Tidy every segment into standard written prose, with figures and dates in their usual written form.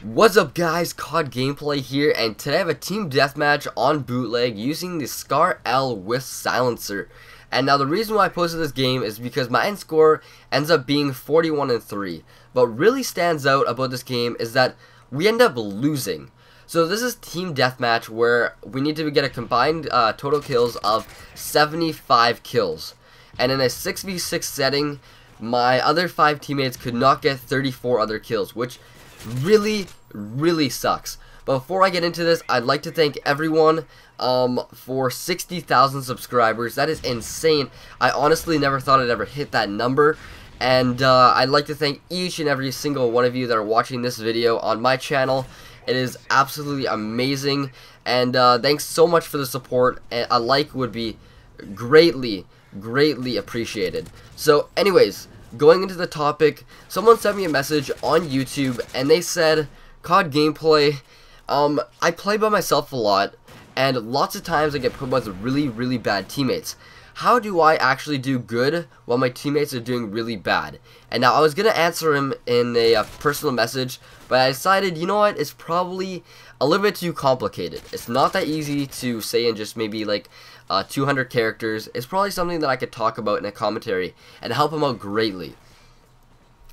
What's up guys, COD Gameplay here, and today I have a team deathmatch on bootleg using the Scar L with Silencer. And now the reason why I posted this game is because my end score ends up being 41-3. But what really stands out about this game is that we end up losing. So this is team deathmatch where we need to get a combined total kills of 75 kills. And in a 6v6 setting, my other 5 teammates could not get 34 other kills, which really sucks. But before I get into this, I'd like to thank everyone for 60,000 subscribers. That is insane. I honestly never thought I'd ever hit that number. And I'd like to thank each and every single one of you that are watching this video on my channel. It is absolutely amazing. And thanks so much for the support. And a like would be greatly appreciated. So anyways, going into the topic, someone sent me a message on YouTube and they said, COD Gameplay, I play by myself a lot and lots of times I get put with really bad teammates. How do I actually do good while my teammates are doing really bad? And now I was going to answer him in a personal message, but I decided, you know what, it's probably a little bit too complicated. It's not that easy to say in just maybe like 200 characters. It's probably something that I could talk about in a commentary and help him out greatly.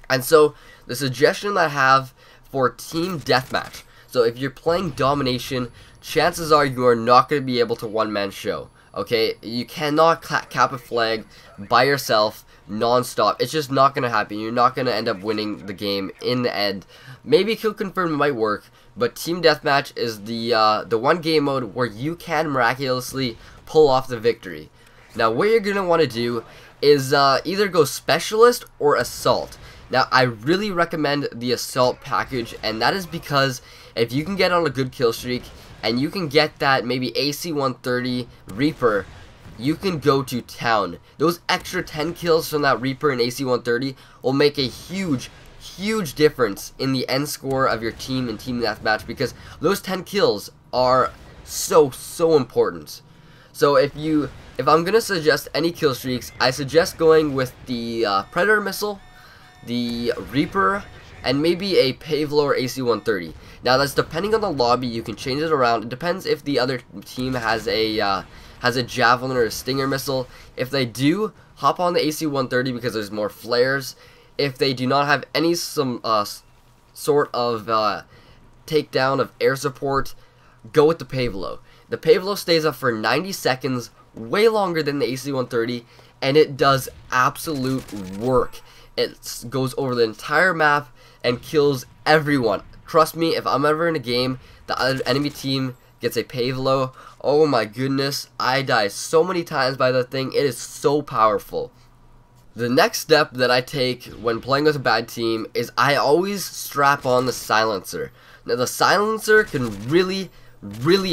And so the suggestion that I have for team deathmatch, so if you're playing domination, chances are you are not going to be able to one-man show. Okay, you cannot cap a flag by yourself non-stop. It's just not going to happen. You're not going to end up winning the game in the end. Maybe kill confirm might work, but team deathmatch is the one game mode where you can miraculously pull off the victory. Now what you're going to want to do is either go specialist or assault. Now I really recommend the assault package, and that is because if you can get on a good kill streak and you can get that maybe AC-130 Reaper, you can go to town. Those extra 10 kills from that Reaper and AC-130 will make a huge difference in the end score of your team in team deathmatch, because those 10 kills are so important. So if I'm gonna suggest any kill streaks, I suggest going with the Predator missile, the Reaper, and maybe a Pavlo or AC-130. Now that's depending on the lobby. You can change it around. It depends if the other team has a Javelin or a Stinger missile. If they do, hop on the AC-130 because there's more flares. If they do not have any sort of takedown of air support, go with the Pavlo. The Pavlo stays up for 90 seconds, way longer than the AC-130, and it does absolute work. It goes over the entire map and kills everyone. Trust me, if I'm ever in a game, the other enemy team gets a Pavlo, oh my goodness, I die so many times by that thing. It is so powerful. The next step that I take when playing with a bad team is I always strap on the silencer. Now the silencer can really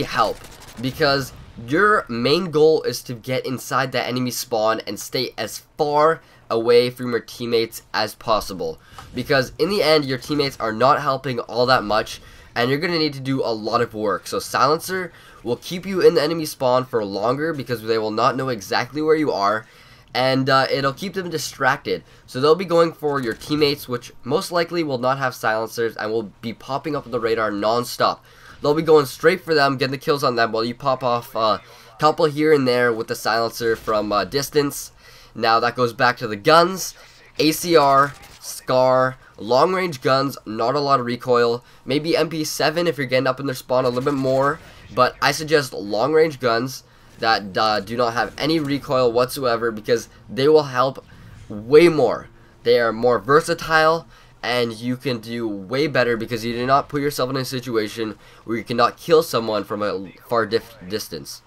help, because your main goal is to get inside that enemy spawn and stay as far away from your teammates as possible, because in the end your teammates are not helping all that much and you're going to need to do a lot of work. So silencer will keep you in the enemy spawn for longer because they will not know exactly where you are, and it'll keep them distracted. So they'll be going for your teammates, which most likely will not have silencers and will be popping up on the radar non-stop. They'll be going straight for them, getting the kills on them while you pop off a couple here and there with the silencer from distance. Now that goes back to the guns. ACR, Scar, long range guns, not a lot of recoil. Maybe MP7 if you're getting up in their spawn a little bit more. But I suggest long range guns that do not have any recoil whatsoever, because they will help way more. They are more versatile and you can do way better because you do not put yourself in a situation where you cannot kill someone from a far distance.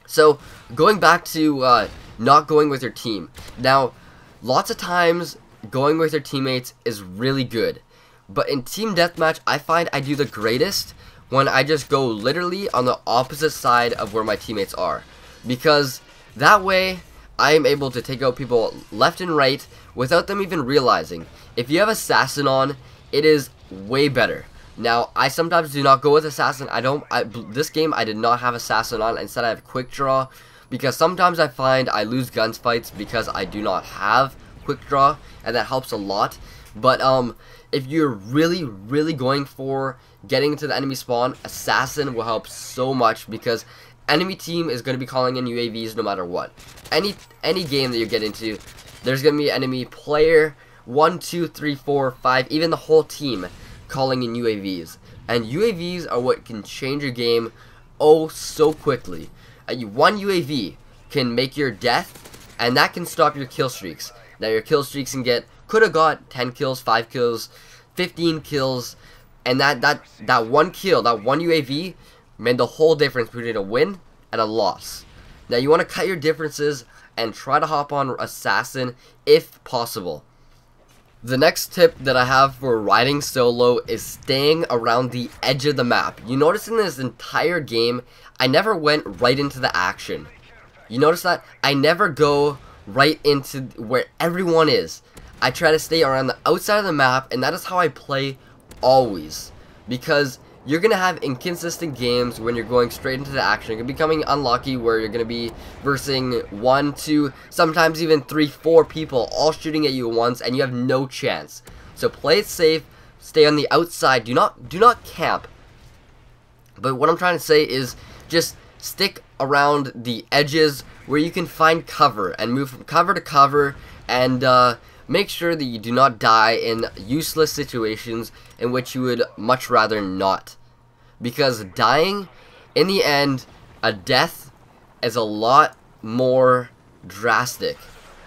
So going back to not going with your team. Now, lots of times going with your teammates is really good, but in team deathmatch I find I do the greatest when I just go literally on the opposite side of where my teammates are, because that way I am able to take out people left and right without them even realizing. If you have Assassin on, it is way better. Now, I sometimes do not go with Assassin. This game I did not have Assassin on. Instead I have Quick Draw, because sometimes I find I lose gunfights because I do not have Quick Draw, and that helps a lot. But if you're really going for getting into the enemy spawn, Assassin will help so much, because enemy team is going to be calling in UAVs no matter what. Any game that you get into, there's going to be enemy player 1, 2, 3, 4, 5, even the whole team calling in UAVs. And UAVs are what can change your game oh so quickly. One UAV can make your death, and that can stop your kill streaks. Now your kill streaks could have got 10 kills, 5 kills, 15 kills, and that one kill, that one UAV made the whole difference between a win and a loss. Now you want to cut your differences and try to hop on Assassin if possible. The next tip that I have for riding solo is staying around the edge of the map. You notice in this entire game, I never went right into the action. You notice that? I never go right into where everyone is. I try to stay around the outside of the map, and that is how I play always. Because you're going to have inconsistent games when you're going straight into the action. You're going to be becoming unlucky where you're going to be versing 1, 2, sometimes even 3, 4 people all shooting at you at once, and you have no chance. So play it safe, stay on the outside, do not camp. But what I'm trying to say is just stick around the edges where you can find cover and move from cover to cover, and make sure that you do not die in useless situations in which you would much rather not. Because dying, in the end, a death is a lot more drastic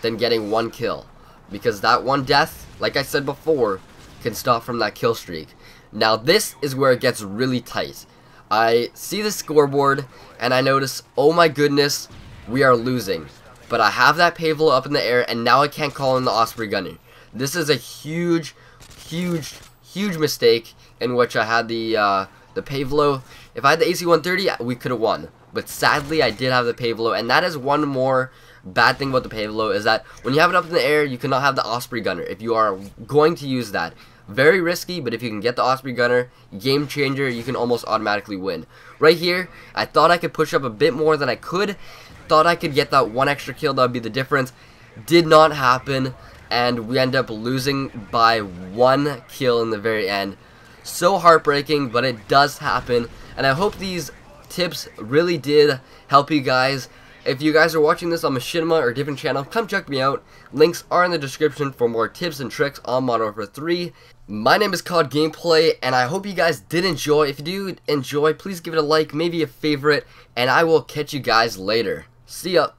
than getting one kill. Because that one death, like I said before, can stop from that kill streak. Now this is where it gets really tight. I see the scoreboard and I notice, oh my goodness, we are losing. But I have that Pavlo up in the air, and now I can't call in the Osprey Gunner. This is a huge mistake in which I had the Pavlo. If I had the AC-130, we could have won. But sadly, I did have the Pavlo, and that is one more bad thing about the Pavlo, is that when you have it up in the air, you cannot have the Osprey Gunner if you are going to use that. Very risky, but if you can get the Osprey Gunner, game changer, you can almost automatically win. Right here, I thought I could push up a bit more than I could. Thought I could get that one extra kill, that would be the difference. Did not happen, and we end up losing by 1 kill in the very end. So heartbreaking, but it does happen, and I hope these tips really did help you guys. If you guys are watching this on Machinima or a different channel, come check me out. Links are in the description for more tips and tricks on Modern Warfare 3. My name is COD Gameplay, and I hope you guys did enjoy. If you do enjoy, please give it a like, maybe a favorite, and I will catch you guys later. See ya.